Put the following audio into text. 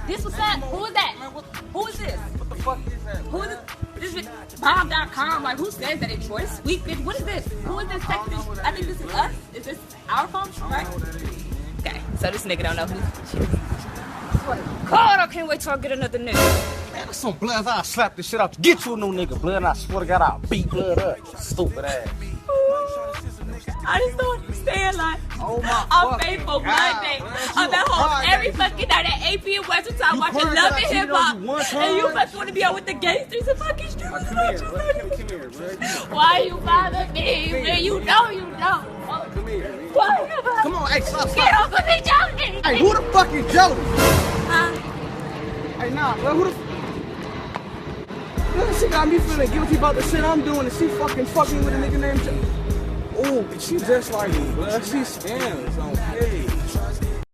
This was that? Who is that? Who is this? What the fuck is that? Who is this? This bitch Bomb.com. Like, who says that it's yours? Sweet bitch. What is this? Who is this texting? I think this is us. Is this our phone? Right? Okay. So this nigga don't know who she is. God, I can't wait till I get another nigga. Man, that's some blood. I'll slap this shit out. Get you a new nigga, blood. And I swear to God, I'll beat blood up. Stupid ass. I just don't understand, like, Oh my I'm fucking faithful God, Monday. man, I'm you at a home crybaby. every fucking night at 8 p.m. Western time You watching crying Love that I and cheated Hip on Hop. you one And you time? must want to be out with the gangsters and fucking Come here, strippers. bro. Come here, bro. Why you bother me when you know you know? Come here, man. Why you bother Come on, hey, stop, Get stop. off of me, Jody! Hey, who the fuck is Jody? Huh? Hey, nah, bro, who the Look, she got me feeling guilty about the shit I'm doing, and she fucking with a nigga named Jody. Oh, she just like me, blood. She scams on page.